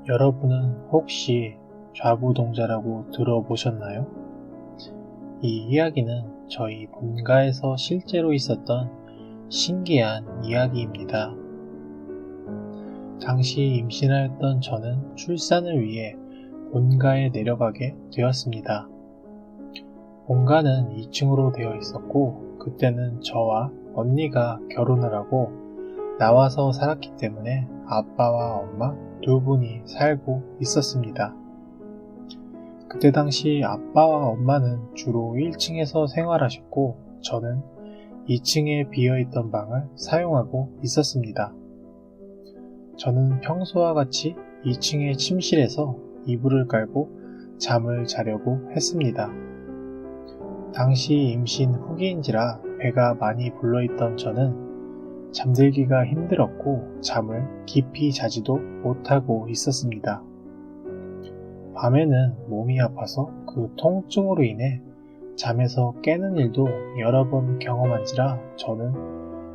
여러분은 혹시 좌부동자라고 들어보셨나요? 이 이야기는 저희 본가에서 실제로 있었던 신기한 이야기입니다. 당시 임신하였던 저는 출산을 위해 본가에 내려가게 되었습니다. 본가는 2층으로 되어 있었고 그때는 저와 언니가 결혼을 하고 나와서 살았기 때문에 아빠와 엄마 두 분이 살고 있었습니다. 그때 당시 아빠와 엄마는 주로 1층에서 생활하셨고 저는 2층에 비어있던 방을 사용하고 있었습니다. 저는 평소와 같이 2층의 침실에서 이불을 깔고 잠을 자려고 했습니다. 당시 임신 후기인지라 배가 많이 불러있던 저는 잠들기가 힘들었고 잠을 깊이 자지도 못하고 있었습니다. 밤에는 몸이 아파서 그 통증으로 인해 잠에서 깨는 일도 여러 번 경험한지라 저는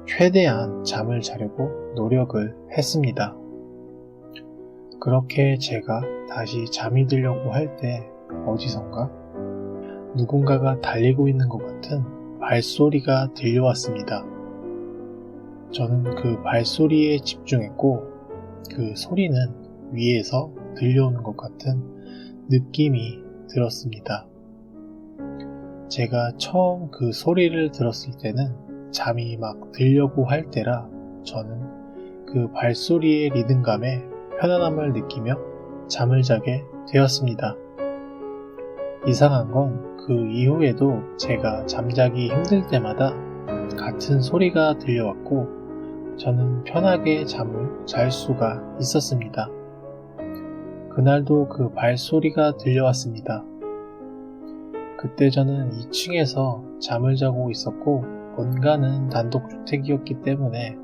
최대한 잠을 자려고 노력을 했습니다. 그렇게 제가 다시 잠이 들려고 할 때 어디선가 누군가가 달리고 있는 것 같은 발소리가 들려왔습니다. 저는 그 발소리에 집중했고 그 소리는 위에서 들려오는 것 같은 느낌이 들었습니다. 제가 처음 그 소리를 들었을 때는 잠이 막 들려고 할 때라 저는 그 발소리의 리듬감에 편안함을 느끼며 잠을 자게 되었습니다. 이상한 건 그 이후에도 제가 잠자기 힘들 때마다 같은 소리가 들려왔고 저는 편하게 잠을 잘 수가 있었습니다. 그날도 그 발소리가 들려왔습니다. 그때 저는 2층에서 잠을 자고 있었고 본가는 단독주택이었기 때문에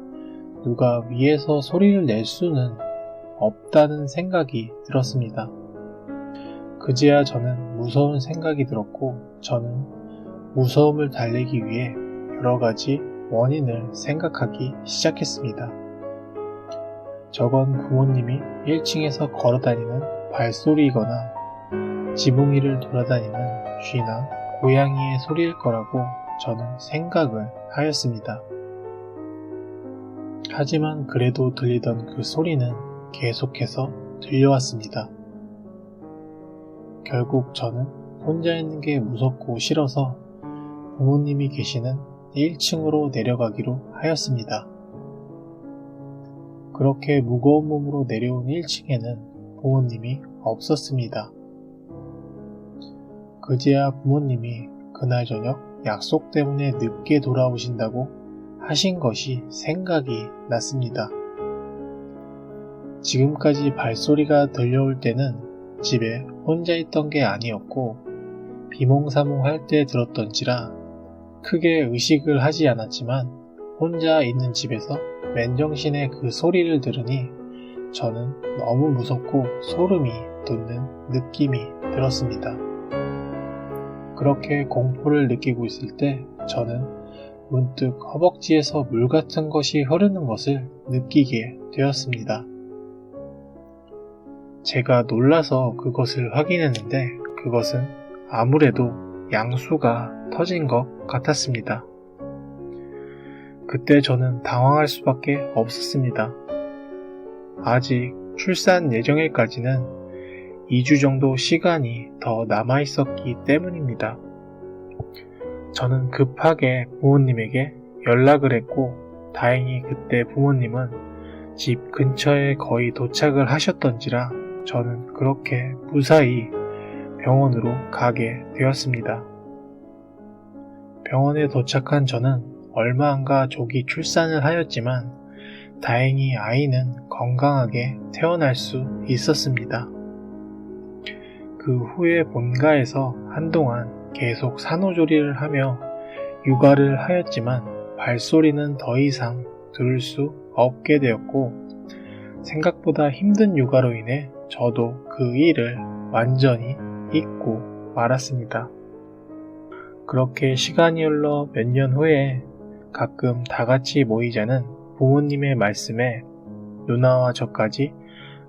누가 위에서 소리를 낼 수는 없다는 생각이 들었습니다. 그제야 저는 무서운 생각이 들었고 저는 무서움을 달래기 위해 여러 가지 원인을 생각하기 시작했습니다. 저건 부모님이 1층에서 걸어다니는 발소리이거나 지붕 위를 돌아다니는 쥐나 고양이의 소리일 거라고 저는 생각을 하였습니다. 하지만 그래도 들리던 그 소리는 계속해서 들려왔습니다. 결국 저는 혼자 있는 게 무섭고 싫어서 부모님이 계시는 1층으로 내려가기로 하였습니다. 그렇게 무거운 몸으로 내려온 1층에는 부모님이 없었습니다. 그제야 부모님이 그날 저녁 약속 때문에 늦게 돌아오신다고 하신 것이 생각이 났습니다. 지금까지 발소리가 들려올 때는 집에 혼자 있던 게 아니었고 비몽사몽할 때 들었던지라 크게 의식을 하지 않았지만 혼자 있는 집에서 맨정신에 그 소리를 들으니 저는 너무 무섭고 소름이 돋는 느낌이 들었습니다. 그렇게 공포를 느끼고 있을 때 저는 문득 허벅지에서 물 같은 것이 흐르는 것을 느끼게 되었습니다. 제가 놀라서 그것을 확인했는데 그것은 아무래도 양수가 터진 것 같았습니다. 그때 저는 당황할 수밖에 없었습니다. 아직 출산 예정일까지는 2주 정도 시간이 더 남아 있었기 때문입니다. 저는 급하게 부모님에게 연락을 했고 다행히 그때 부모님은 집 근처에 거의 도착을 하셨던지라 저는 그렇게 무사히 병원으로 가게 되었습니다. 병원에 도착한 저는 얼마 안가 조기 출산을 하였지만 다행히 아이는 건강하게 태어날 수 있었습니다. 그 후에 본가에서 한동안 계속 산후조리를 하며 육아를 하였지만 발소리는 더 이상 들을 수 없게 되었고 생각보다 힘든 육아로 인해 저도 그 일을 완전히 잊고 말았습니다. 그렇게 시간이 흘러 몇 년 후에 가끔 다 같이 모이자는 부모님의 말씀에 누나와 저까지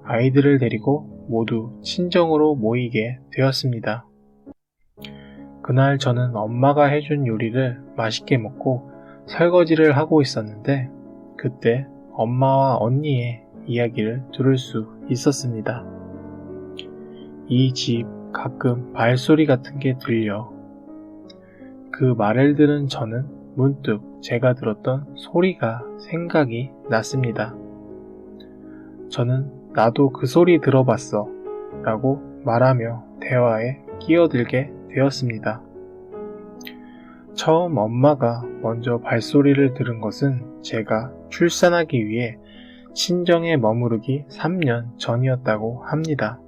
아이들을 데리고 모두 친정으로 모이게 되었습니다. 그날 저는 엄마가 해준 요리를 맛있게 먹고 설거지를 하고 있었는데 그때 엄마와 언니의 이야기를 들을 수 있었습니다. 이 집 가끔 발소리 같은 게 들려. 그 말을 들은 저는 문득 제가 들었던 소리가 생각이 났습니다. 저는 나도 그 소리 들어봤어 라고 말하며 대화에 끼어들게 되었습니다. 처음 엄마가 먼저 발소리를 들은 것은 제가 출산하기 위해 친정에 머무르기 3년 전이었다고 합니다.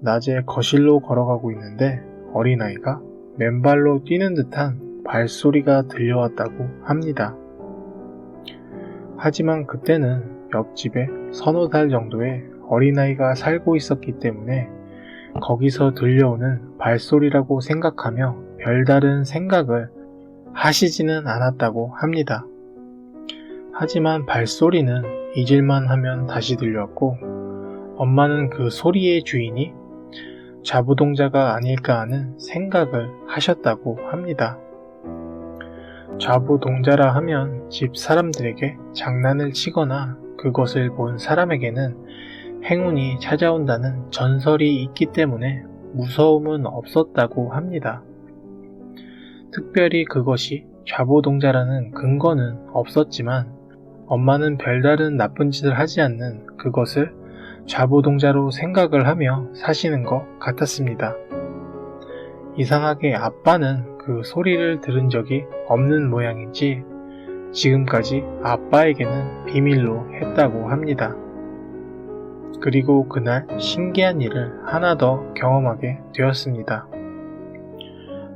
낮에 거실로 걸어가고 있는데 어린아이가 맨발로 뛰는 듯한 발소리가 들려왔다고 합니다. 하지만 그때는 옆집에 서너 살 정도의 어린아이가 살고 있었기 때문에 거기서 들려오는 발소리라고 생각하며 별다른 생각을 하시지는 않았다고 합니다. 하지만 발소리는 잊을만 하면 다시 들려왔고 엄마는 그 소리의 주인이 좌부동자가 아닐까 하는 생각을 하셨다고 합니다. 좌부동자라 하면 집 사람들에게 장난을 치거나 그것을 본 사람에게는 행운이 찾아온다는 전설이 있기 때문에 무서움은 없었다고 합니다. 특별히 그것이 좌부동자라는 근거는 없었지만 엄마는 별다른 나쁜 짓을 하지 않는 그것을 좌부동자로 생각을 하며 사시는 것 같았습니다. 이상하게 아빠는 그 소리를 들은 적이 없는 모양인지 지금까지 아빠에게는 비밀로 했다고 합니다. 그리고 그날 신기한 일을 하나 더 경험하게 되었습니다.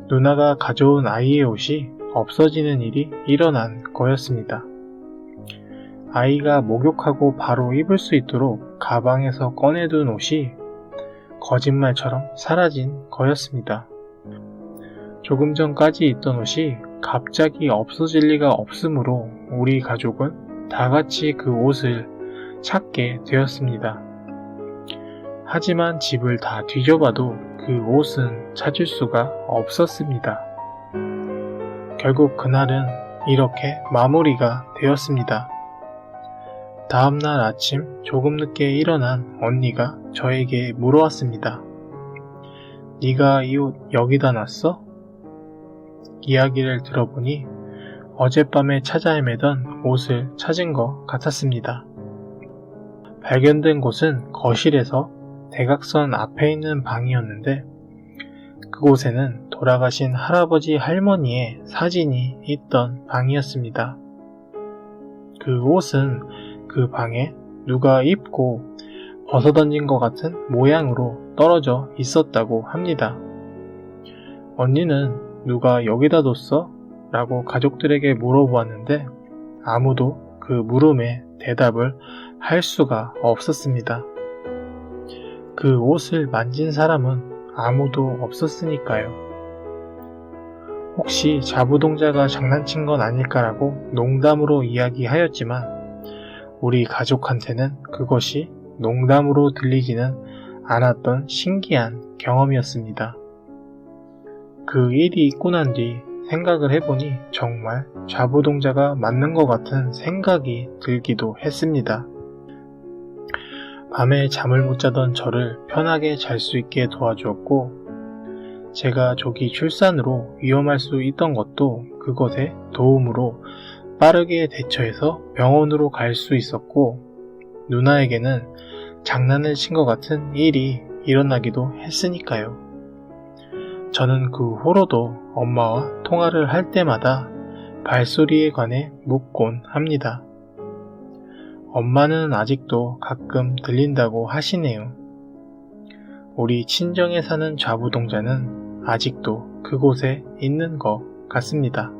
누나가 가져온 아이의 옷이 없어지는 일이 일어난 거였습니다. 아이가 목욕하고 바로 입을 수 있도록 가방에서 꺼내둔 옷이 거짓말처럼 사라진 거였습니다. 조금 전까지 있던 옷이 갑자기 없어질 리가 없으므로 우리 가족은 다 같이 그 옷을 찾게 되었습니다. 하지만 집을 다 뒤져봐도 그 옷은 찾을 수가 없었습니다. 결국 그날은 이렇게 마무리가 되었습니다. 다음날 아침 조금 늦게 일어난 언니가 저에게 물어왔습니다. 네가 이 옷 여기다 놨어? 이야기를 들어보니 어젯밤에 찾아 헤매던 옷을 찾은 것 같았습니다. 발견된 곳은 거실에서 대각선 앞에 있는 방이었는데 그곳에는 돌아가신 할아버지 할머니의 사진이 있던 방이었습니다. 그 옷은 그 방에 누가 입고 벗어던진 것 같은 모양으로 떨어져 있었다고 합니다. 언니는 누가 여기다 뒀어? 라고 가족들에게 물어보았는데 아무도 그 물음에 대답을 할 수가 없었습니다. 그 옷을 만진 사람은 아무도 없었으니까요. 혹시 좌부동자가 장난친 건 아닐까라고 농담으로 이야기하였지만 우리 가족한테는 그것이 농담으로 들리지는 않았던 신기한 경험이었습니다. 그 일이 있고 난 뒤 생각을 해보니 정말 좌부동자가 맞는 것 같은 생각이 들기도 했습니다. 밤에 잠을 못 자던 저를 편하게 잘 수 있게 도와주었고 제가 조기 출산으로 위험할 수 있던 것도 그것의 도움으로 빠르게 대처해서 병원으로 갈 수 있었고 누나에게는 장난을 친 것 같은 일이 일어나기도 했으니까요. 저는 그 후로도 엄마와 통화를 할 때마다 발소리에 관해 묻곤 합니다. 엄마는 아직도 가끔 들린다고 하시네요. 우리 친정에 사는 좌부동자는 아직도 그곳에 있는 것 같습니다.